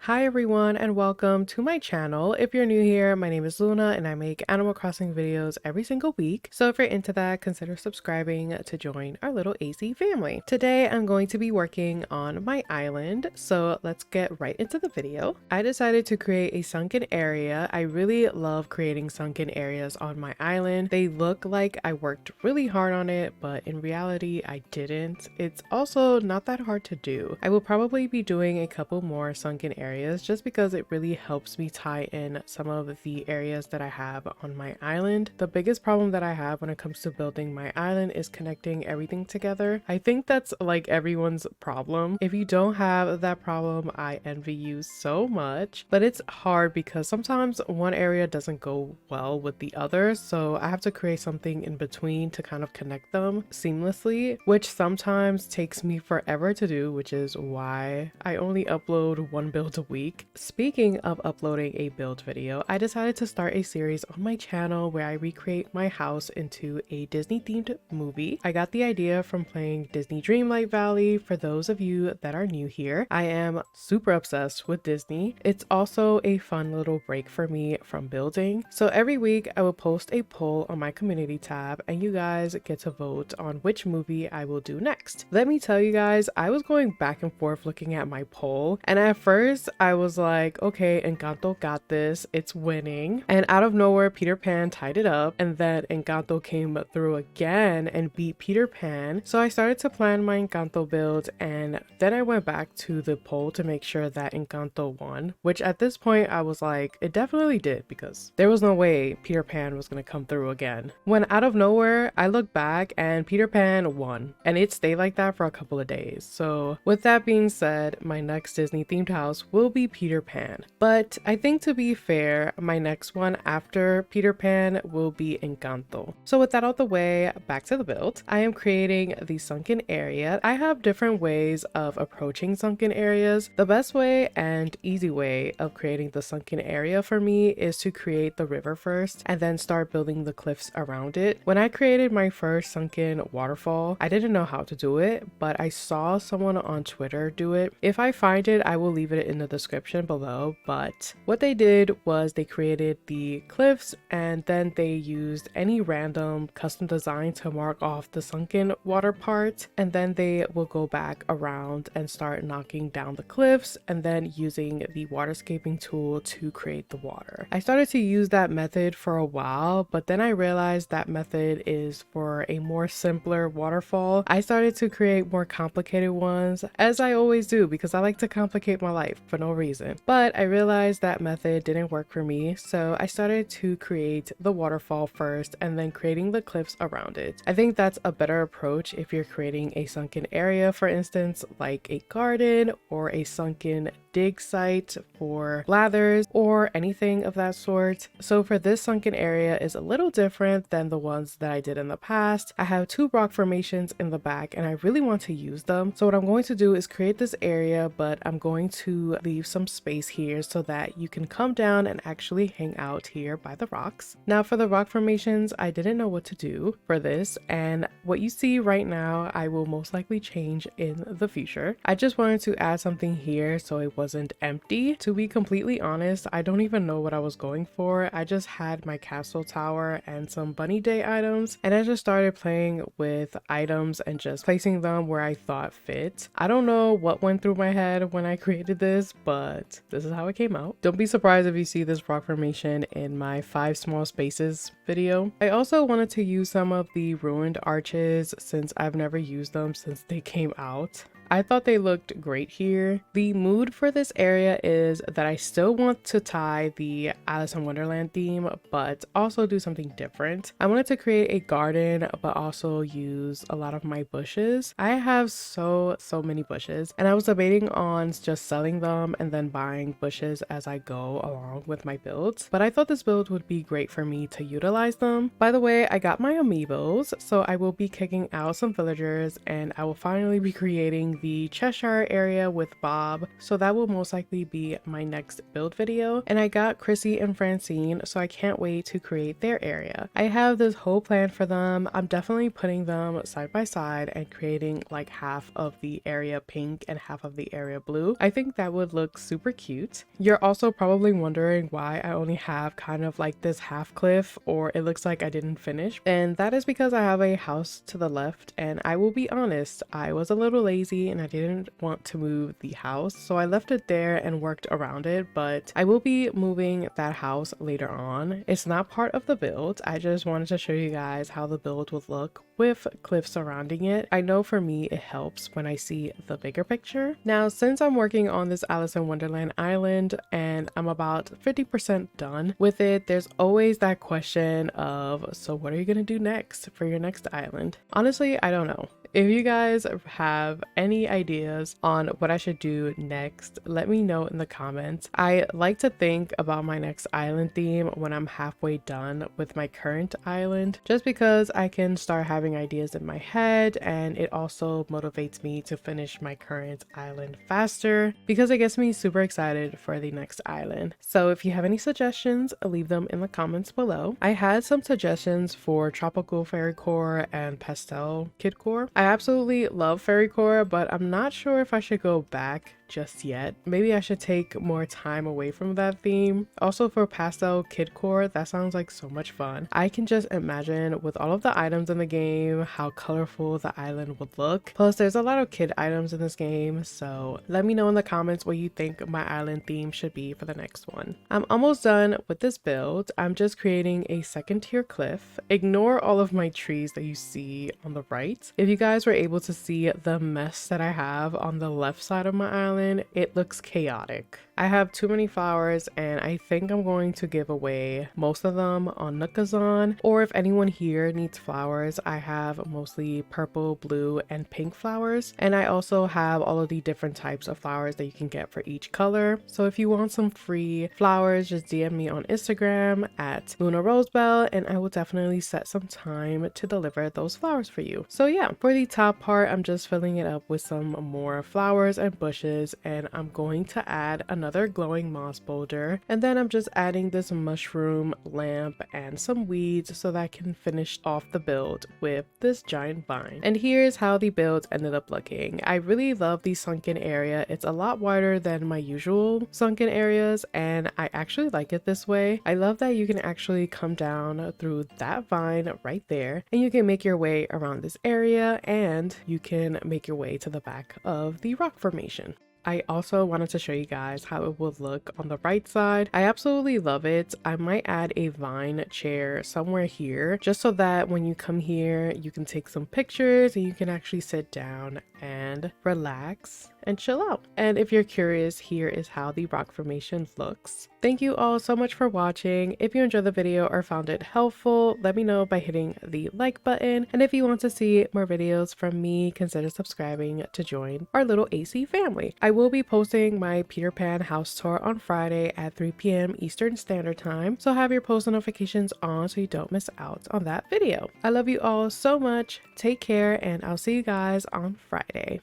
Hi everyone and welcome to my channel. If you're new here, my name is Luna and I make Animal Crossing videos every single week. So if you're into that, consider subscribing to join our little AC family. Today I'm going to be working on my island, so let's get right into the video. I decided to create a sunken area. I really love creating sunken areas on my island. They look like I worked really hard on it, but in reality I didn't. It's also not that hard to do. I will probably be doing a couple more sunken areas just because it really helps me tie in some of the areas that I have on my island. The biggest problem that I have when it comes to building my island is connecting everything together. I think that's like everyone's problem. If you don't have that problem, I envy you so much, but it's hard because sometimes one area doesn't go well with the other, so I have to create something in between to kind of connect them seamlessly, which sometimes takes me forever to do, which is why I only upload one build a week. Speaking of uploading a build video, I decided to start a series on my channel where I recreate my house into a Disney themed movie. I got the idea from playing Disney Dreamlight Valley. For those of you that are new here, I am super obsessed with Disney. It's also a fun little break for me from building. So every week I will post a poll on my community tab and you guys get to vote on which movie I will do next. Let me tell you guys, I was going back and forth looking at my poll, and at first I was like, okay, Encanto got this, it's winning. And out of nowhere, Peter Pan tied it up, and then Encanto came through again and beat Peter Pan. So I started to plan my Encanto build, and then I went back to the poll to make sure that Encanto won, which at this point I was like, it definitely did, because there was no way Peter Pan was gonna come through again. When out of nowhere, I look back and Peter Pan won, and it stayed like that for a couple of days. So with that being said, my next Disney themed house will be Peter Pan. But I think, to be fair, my next one after Peter Pan will be Encanto. So with that out the way, back to the build. I am creating the sunken area. I have different ways of approaching sunken areas. The best way and easy way of creating the sunken area for me is to create the river first and then start building the cliffs around it. When I created my first sunken waterfall, I didn't know how to do it, but I saw someone on Twitter do it. If I find it, I will leave it in the description below. But what they did was they created the cliffs and then they used any random custom design to mark off the sunken water part, and then they will go back around and start knocking down the cliffs and then using the waterscaping tool to create the water. I started to use that method for a while, but then I realized that method is for a more simpler waterfall. I started to create more complicated ones, as I always do, because I like to complicate my life for no reason. But I realized that method didn't work for me, so I started to create the waterfall first and then creating the cliffs around it. I think that's a better approach if you're creating a sunken area, for instance, like a garden or a sunken dig site for blathers or anything of that sort. So for this sunken area is a little different than the ones that I did in the past. I have two rock formations in the back and I really want to use them. So what I'm going to do is create this area, but I'm going to leave some space here so that you can come down and actually hang out here by the rocks. Now for the rock formations, I didn't know what to do for this, and what you see right now I will most likely change in the future. I just wanted to add something here so it wasn't empty. To be completely honest, I don't even know what I was going for. I just had my castle tower and some bunny day items, and I just started playing with items and just placing them where I thought fit. I don't know what went through my head when I created this, but this is how it came out. Don't be surprised if you see this rock formation in my 5 small spaces video. I also wanted to use some of the ruined arches since I've never used them since they came out. I thought they looked great here. The mood for this area is that I still want to tie the Alice in Wonderland theme, but also do something different. I wanted to create a garden, but also use a lot of my bushes. I have so many bushes, and I was debating on just selling them and then buying bushes as I go along with my builds, but I thought this build would be great for me to utilize them. By the way, I got my amiibos, so I will be kicking out some villagers and I will finally be creating the Cheshire area with Bob, so that will most likely be my next build video. And I got Chrissy and Francine, so I can't wait to create their area. I have this whole plan for them. I'm definitely putting them side by side and creating like half of the area pink and half of the area blue. I think that would look super cute. You're also probably wondering why I only have kind of like this half cliff, or it looks like I didn't finish, and that is because I have a house to the left, and I will be honest, I was a little lazy and I didn't want to move the house, so I left it there and worked around it. But I will be moving that house later on. It's not part of the build. I just wanted to show you guys how the build would look with cliffs surrounding it. I know for me it helps when I see the bigger picture. Now, since I'm working on this Alice in Wonderland island and I'm about 50% done with it, there's always that question of, so what are you gonna do next for your next island? Honestly, I don't know. If you guys have any ideas on what I should do next, let me know in the comments. I like to think about my next island theme when I'm halfway done with my current island, just because I can start having ideas in my head, and it also motivates me to finish my current island faster because it gets me super excited for the next island. So if you have any suggestions, leave them in the comments below. I had some suggestions for tropical fairy core and pastel kid core. I absolutely love fairy core, but I'm not sure if I should go back just yet. Maybe I should take more time away from that theme. Also for pastel kid core, that sounds like so much fun. I can just imagine with all of the items in the game how colorful the island would look. Plus there's a lot of kid items in this game, so let me know in the comments what you think my island theme should be for the next one. I'm almost done with this build. I'm just creating a second tier cliff. Ignore all of my trees that you see on the right. If you guys were able to see the mess that I have on the left side of my island, it looks chaotic. I have too many flowers, and I think I'm going to give away most of them on Nookazon, or if anyone here needs flowers, I have mostly purple, blue, and pink flowers, and I also have all of the different types of flowers that you can get for each color. So if you want some free flowers, just DM me on Instagram at Luna Rosebell, and I will definitely set some time to deliver those flowers for you. So yeah, for the top part, I'm just filling it up with some more flowers and bushes, and I'm going to add another glowing moss boulder, and then I'm just adding this mushroom lamp and some weeds so that I can finish off the build with this giant vine. And here's how the build ended up looking. I really love the sunken area. It's a lot wider than my usual sunken areas, and I actually like it this way. I love that you can actually come down through that vine right there, and you can make your way around this area, and you can make your way to the back of the rock formation. I also wanted to show you guys how it would look on the right side. I absolutely love it. I might add a vine chair somewhere here just so that when you come here, you can take some pictures and you can actually sit down and relax and chill out. And if you're curious, here is how the rock formation looks. Thank you all so much for watching. If you enjoyed the video or found it helpful, let me know by hitting the like button. And if you want to see more videos from me, consider subscribing to join our little AC family. I will be posting my Peter Pan house tour on Friday at 3 p.m. Eastern Standard Time, so have your post notifications on so you don't miss out on that video. I love you all so much. Take care, and I'll see you guys on Friday.